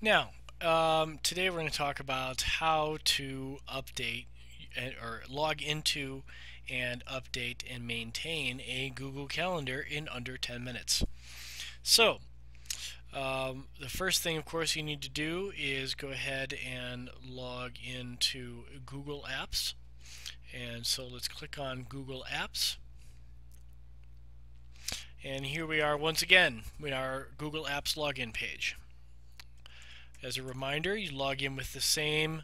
Now, today we're going to talk about how to update or log into and update and maintain a Google Calendar in under 10 minutes. So, the first thing, of course, you need to do is go ahead and log into Google Apps. And so let's click on Google Apps. And here we are once again with our Google Apps login page. As a reminder, you log in with the same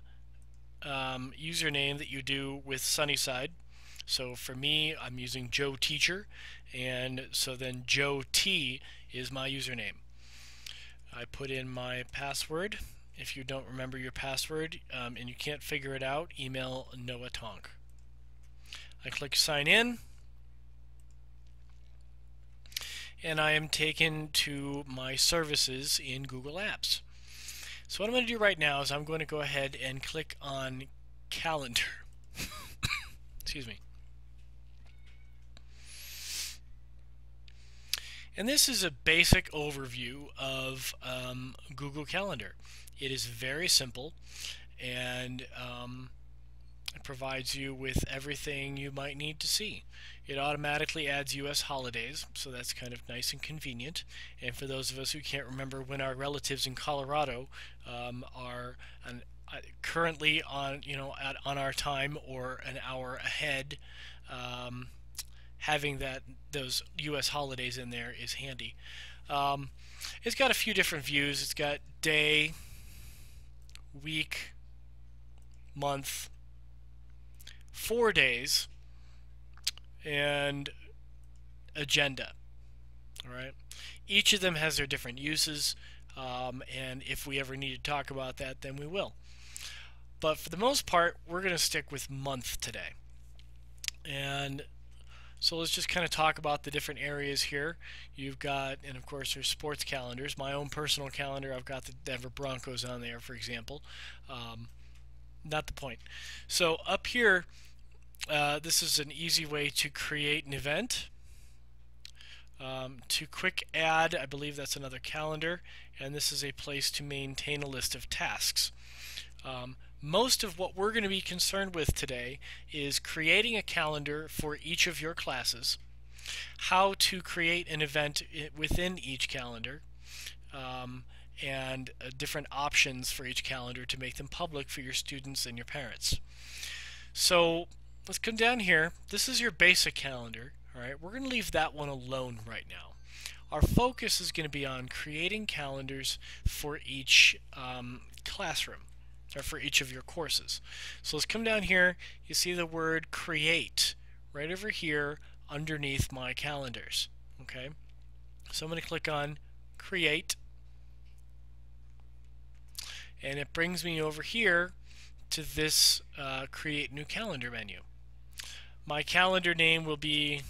username that you do with Sunnyside. So for me, I'm using Joe Teacher, and so then Joe T is my username. I put in my password. If you don't remember your password and you can't figure it out, email Noah Tonk. I click sign in, and I am taken to my services in Google Apps. So what I'm going to do right now is I'm going to go ahead and click on Calendar. Excuse me. And this is a basic overview of Google Calendar. It is very simple, and it provides you with everything you might need to see. It automatically adds U.S. holidays, so that's kind of nice and convenient. And for those of us who can't remember when our relatives in Colorado are currently on, on our time or an hour ahead, having those U.S. holidays in there is handy. Um, it's got a few different views. It's got day, week, month, 4 days, and agenda. All right. Each of them has their different uses, and if we ever need to talk about that, then we will. But for the most part, we're going to stick with month today. And so let's just kind of talk about the different areas here. You've got, and of course, there's sports calendars. My own personal calendar, I've got the Denver Broncos on there, for example. Not the point. So up here, this is an easy way to create an event. To quick add, I believe that's another calendar, and this is a place to maintain a list of tasks. Most of what we're going to be concerned with today is creating a calendar for each of your classes, how to create an event within each calendar, and different options for each calendar to make them public for your students and your parents. So let's come down here. This is your basic calendar. All right, we're going to leave that one alone right now. Our focus is going to be on creating calendars for each classroom, or for each of your courses. So let's come down here. You see the word create right over here underneath my calendars. Okay, so I'm going to click on create, and it brings me over here to this create new calendar menu. My calendar name will be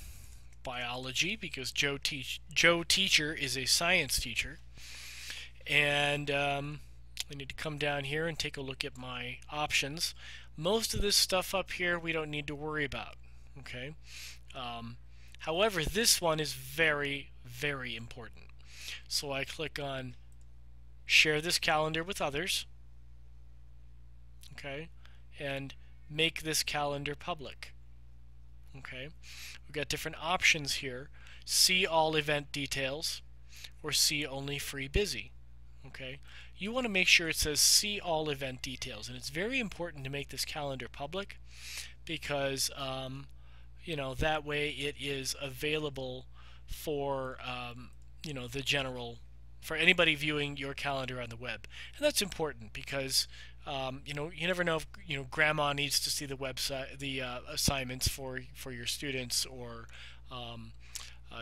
biology because Joe Teacher is a science teacher, and I need to come down here and take a look at my options. Most of this stuff up here we don't need to worry about. Okay. However, this one is very, very important. So I click on share this calendar with others. Okay, and make this calendar public. Okay, we've got different options here. See all event details or see only free busy. Okay, you want to make sure it says see all event details, and it's very important to make this calendar public because that way it is available for the general, for anybody viewing your calendar on the web. And that's important because you never know if grandma needs to see the website, the assignments for your students, or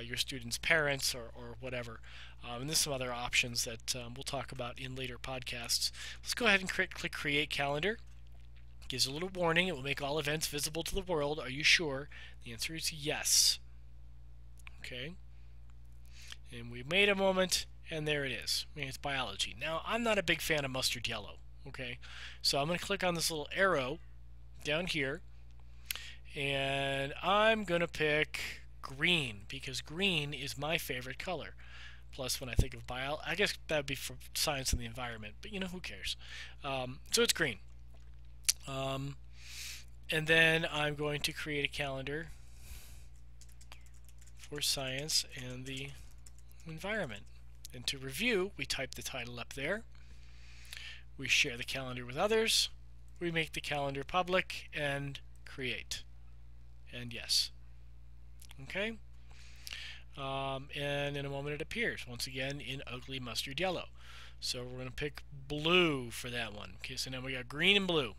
your students' parents, or whatever. And there's some other options that we'll talk about in later podcasts. Let's go ahead and click Create Calendar. Gives a little warning. It will make all events visible to the world. Are you sure? The answer is yes. Okay. And we wait a moment, and there it is. I mean, it's biology. Now, I'm not a big fan of mustard yellow. Okay. So I'm going to click on this little arrow down here, and I'm going to pick green because green is my favorite color. plus when I think of biology. I guess that would be for science and the environment, but who cares? So it's green. And then I'm going to create a calendar for science and the environment. And to review, we type the title up there. We share the calendar with others. We make the calendar public and create. And yes. Okay? And in a moment it appears, once again, in ugly mustard yellow. So we're going to pick blue for that one. Okay, so now we got green and blue.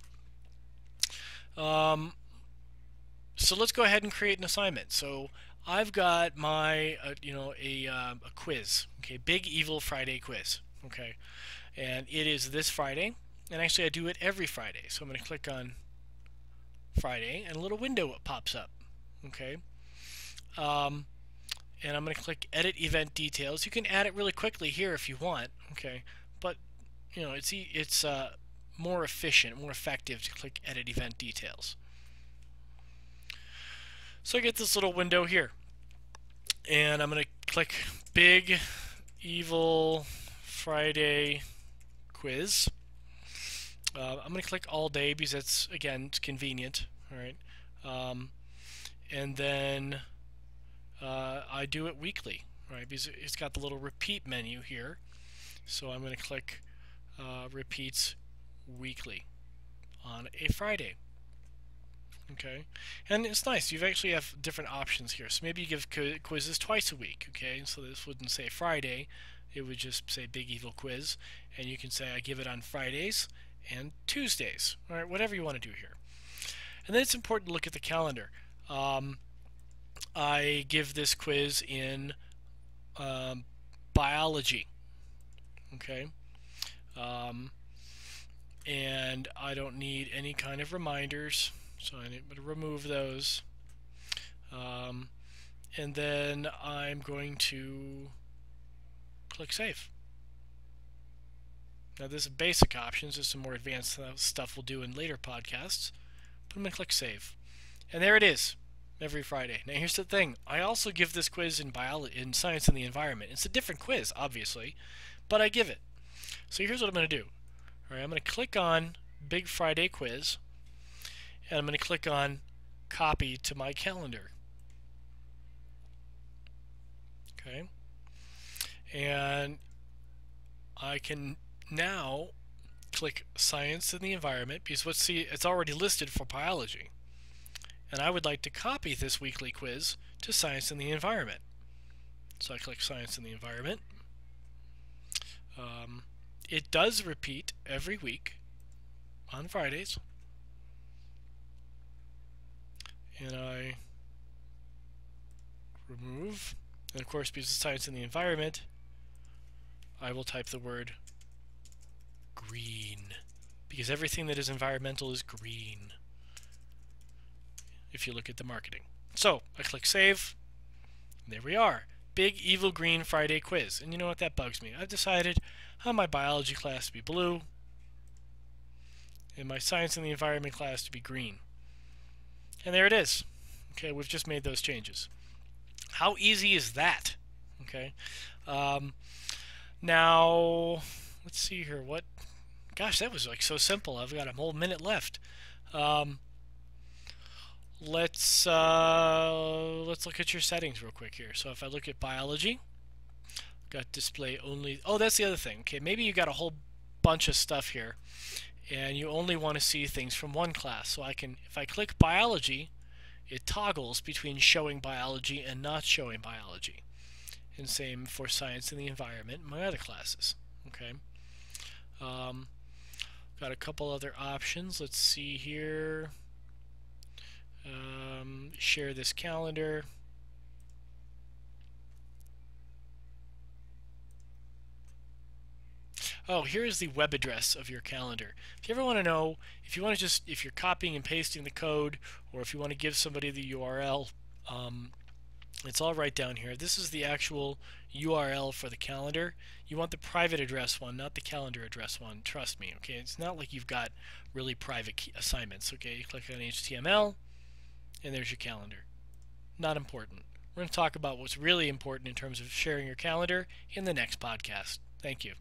So let's go ahead and create an assignment. So I've got my, a quiz. Okay, Big Evil Friday quiz. Okay, and it is this Friday. And actually, I do it every Friday. So I'm going to click on Friday, and a little window pops up. Okay. And I'm going to click Edit Event Details. You can add it really quickly here if you want. Okay, but it's more efficient, more effective to click Edit Event Details. So I get this little window here, and I'm going to click Big Evil Friday Quiz. I'm going to click all day because that's, again, it's convenient. All right, and then I do it weekly, right? Because it's got the little repeat menu here, so I'm going to click repeats weekly on a Friday. Okay, and it's nice. You actually have different options here. So maybe you give quizzes twice a week. Okay, so this wouldn't say Friday; it would just say Big Evil Quiz, and you can say I give it on Fridays and Tuesdays. All right, whatever you want to do here. And then it's important to look at the calendar. I give this quiz in biology. Okay. And I don't need any kind of reminders, so I'm going to remove those. And then I'm going to click Save. Now this is basic options. There's some more advanced stuff we'll do in later podcasts. But I'm going to click Save. And there it is, every Friday. Now here's the thing. I also give this quiz in science and the environment. It's a different quiz, obviously, but I give it. So here's what I'm going to do. All right, I'm going to click on Big Friday Quiz, and I'm going to click on Copy to my calendar. Okay. And I can now click Science and the Environment because it's already listed for biology. And I would like to copy this weekly quiz to Science and the Environment. So I click Science and the Environment. It does repeat every week on Fridays. And I remove. And of course, because it's Science and the Environment, I will type the word green. Because everything that is environmental is green, if you look at the marketing. So I click Save. And there we are. Big Evil Green Friday Quiz. And you know what? That bugs me. I've decided on my biology class to be blue and my science and the environment class to be green. And there it is. Okay, we've just made those changes. How easy is that? Okay. Now, let's see here. Gosh, that was like so simple. I've got a whole minute left. Let's look at your settings real quick here. So if I look at biology, got display only. Oh, that's the other thing. Okay, maybe you got a whole bunch of stuff here, and you only want to see things from one class. So if I click biology, it toggles between showing biology and not showing biology. And same for science and the environment and my other classes. Okay. Got a couple other options. Let's see here. Share this calendar. Oh, here is the web address of your calendar. If you ever want to know, if you're copying and pasting the code, or if you want to give somebody the URL, it's all right down here. This is the actual URL for the calendar. You want the private address one, not the calendar address one. Trust me, okay? It's not like you've got really private assignments, okay? You click on HTML, and there's your calendar. Not important. We're going to talk about what's really important in terms of sharing your calendar in the next podcast. Thank you.